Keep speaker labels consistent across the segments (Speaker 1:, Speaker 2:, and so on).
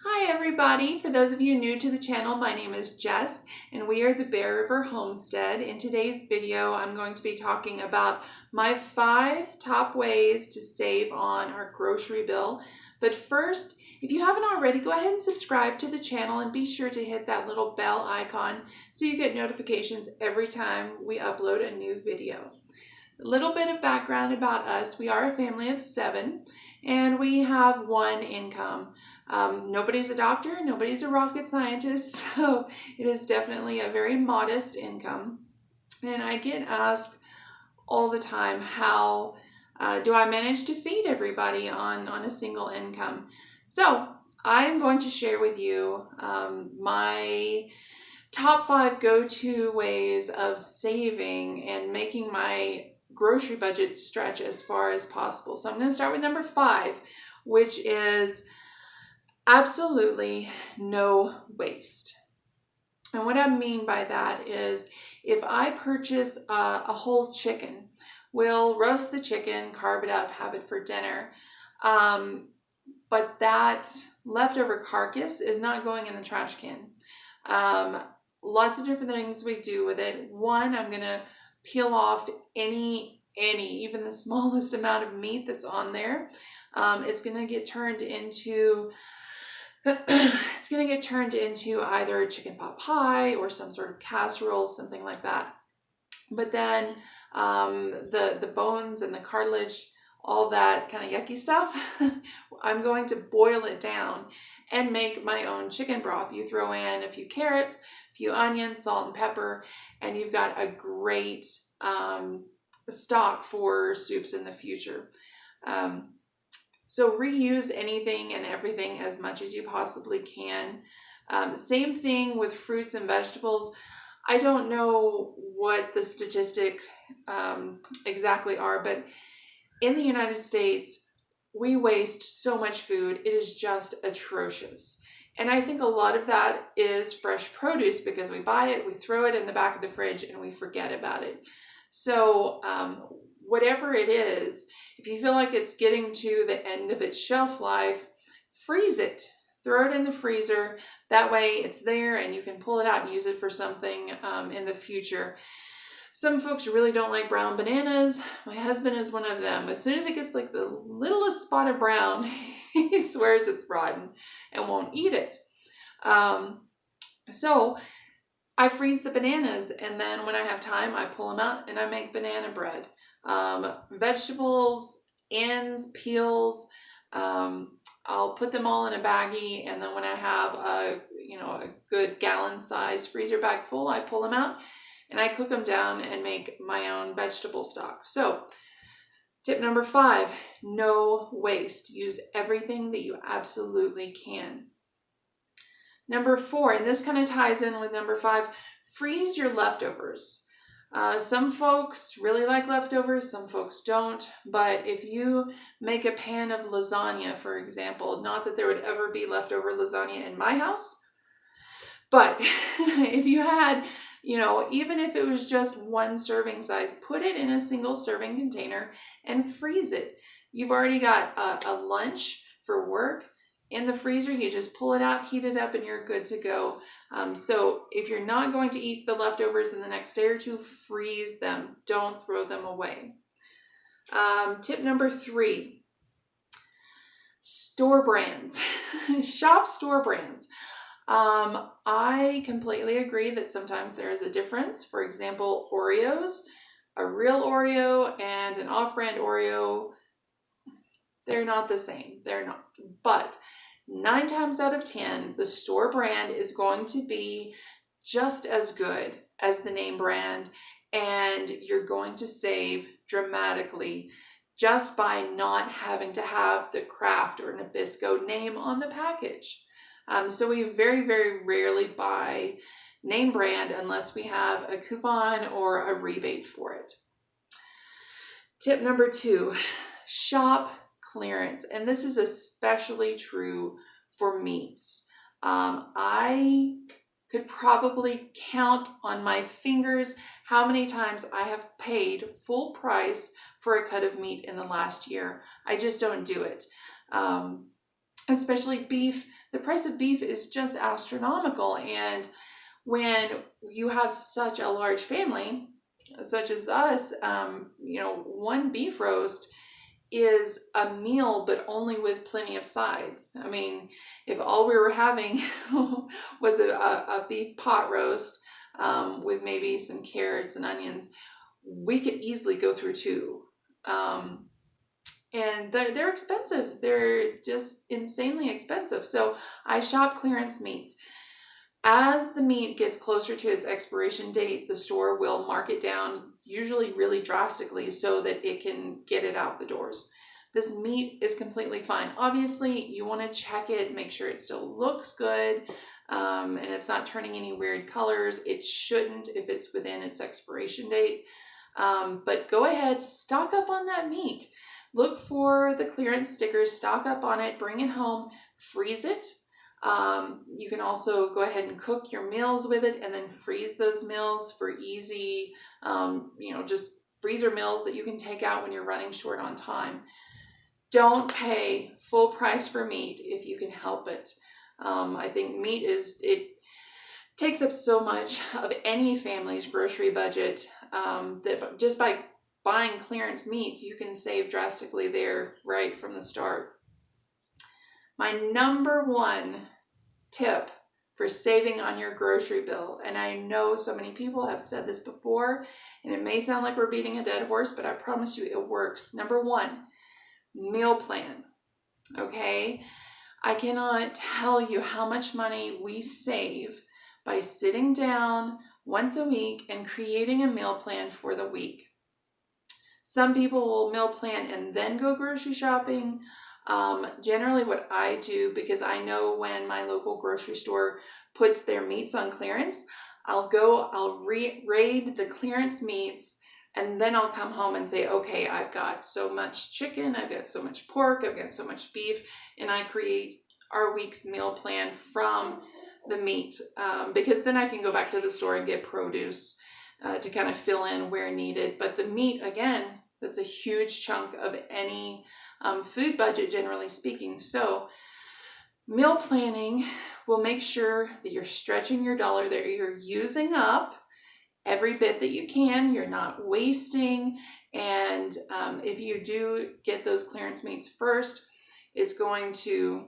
Speaker 1: Hi everybody, for those of you new to the channel, my name is Jess and we are the Bear River Homestead. In today's video, I'm going to be talking about my 5 top ways to save on our grocery bill. But first, if you haven't already, go ahead and subscribe to the channel and be sure to hit that little bell icon so you get notifications every time we upload a new video. A little bit of background about us. We are a family of 7 and we have one income. Nobody's a doctor, nobody's a rocket scientist, so it is definitely a very modest income. And I get asked all the time, how do I manage to feed everybody on a single income? So I'm going to share with you my top 5 go-to ways of saving and making my grocery budget stretch as far as possible. So I'm going to start with number 5, which is absolutely no waste. And what I mean by that is, if I purchase a whole chicken, we'll roast the chicken, carve it up, have it for dinner. But that leftover carcass is not going in the trash can. Lots of different things we do with it. One, I'm going to peel off any, even the smallest amount of meat that's on there. It's going to get turned into either a chicken pot pie or some sort of casserole, something like that. But then the bones and the cartilage, all that kind of yucky stuff, I'm going to boil it down and make my own chicken broth. You throw in a few carrots, a few onions, salt and pepper, and you've got a great stock for soups in the future. So reuse anything and everything as much as you possibly can. Same thing with fruits and vegetables. I don't know what the statistics exactly are, but in the United States, we waste so much food. It is just atrocious. And I think a lot of that is fresh produce, because we buy it, we throw it in the back of the fridge, and we forget about it. So whatever it is, if you feel like it's getting to the end of its shelf life, freeze it. Throw it in the freezer. That way it's there and you can pull it out and use it for something in the future. Some folks really don't like brown bananas. My husband is one of them. As soon as it gets like the littlest spot of brown, he swears it's rotten and won't eat it. So I freeze the bananas, and then when I have time, I pull them out and I make banana bread. Vegetables, ends, peels, I'll put them all in a baggie, and then when I have a good gallon-sized freezer bag full, I pull them out and I cook them down and make my own vegetable stock. So tip number 5, no waste. Use everything that you absolutely can. Number 4, and this kind of ties in with number 5, freeze your leftovers. Some folks really like leftovers, some folks don't, but if you make a pan of lasagna, for example, not that there would ever be leftover lasagna in my house, but if you had, even if it was just 1 serving size, put it in a single serving container and freeze it. You've already got a lunch for work in the freezer. You just pull it out, heat it up, and you're good to go. So if you're not going to eat the leftovers in the next day or 2, freeze them. Don't throw them away. Tip number 3, store brands. Shop store brands. I completely agree that sometimes there is a difference. For example, Oreos, a real Oreo and an off-brand Oreo, they're not the same. They're not. But 9 times out of 10, the store brand is going to be just as good as the name brand, and you're going to save dramatically just by not having to have the Kraft or Nabisco name on the package. So we very, very rarely buy name brand unless we have a coupon or a rebate for it. Tip number 2, shop clearance. And this is especially true for meats. I could probably count on my fingers how many times I have paid full price for a cut of meat in the last year. I just don't do it. Especially beef. the price of beef is just astronomical. And when you have such a large family, such as us, you know, one beef roast is a meal, but only with plenty of sides. I mean, if all we were having was a beef pot roast with maybe some carrots and onions, we could easily go through two. And they're expensive. They're just insanely expensive. So I shop clearance meats. As the meat gets closer to its expiration date, the store will mark it down, usually really drastically, so that it can get it out the doors. This meat is completely fine. Obviously, you want to check it, make sure it still looks good, and it's not turning any weird colors. It shouldn't if it's within its expiration date. But go ahead, stock up on that meat. Look for the clearance stickers, stock up on it, bring it home, freeze it. You can also go ahead and cook your meals with it and then freeze those meals for easy, you know, just freezer meals that you can take out when you're running short on time. Don't pay full price for meat if you can help it. I think meat it takes up so much of any family's grocery budget that just by buying clearance meats, you can save drastically there right from the start. My number one tip for saving on your grocery bill, and I know so many people have said this before, and it may sound like we're beating a dead horse, but I promise you it works. Number one, meal plan. Okay? I cannot tell you how much money we save by sitting down once a week and creating a meal plan for the week. Some people will meal plan and then go grocery shopping. Generally what I do, because I know when my local grocery store puts their meats on clearance, I'll raid the clearance meats, and then I'll come home and say, okay, I've got so much chicken, I've got so much pork, I've got so much beef, and I create our week's meal plan from the meat, because then I can go back to the store and get produce to kind of fill in where needed. But the meat, again, that's a huge chunk of any food budget, generally speaking. So meal planning will make sure that you're stretching your dollar, that you're using up every bit that you can, you're not wasting. And if you do get those clearance meats first, it's going to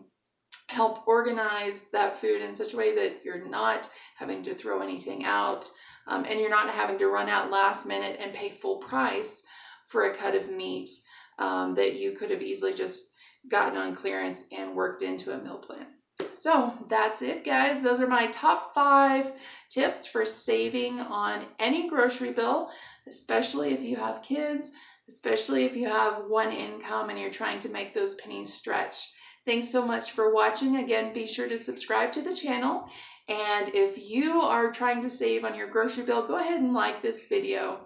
Speaker 1: help organize that food in such a way that you're not having to throw anything out, and you're not having to run out last minute and pay full price for a cut of meat that you could have easily just gotten on clearance and worked into a meal plan. So that's it, guys. Those are my top 5 tips for saving on any grocery bill, especially if you have kids, especially if you have one income and you're trying to make those pennies stretch. Thanks so much for watching. Again, be sure to subscribe to the channel. And if you are trying to save on your grocery bill, go ahead and like this video.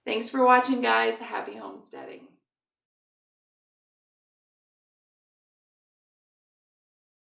Speaker 1: Thanks for watching, guys. Happy homesteading.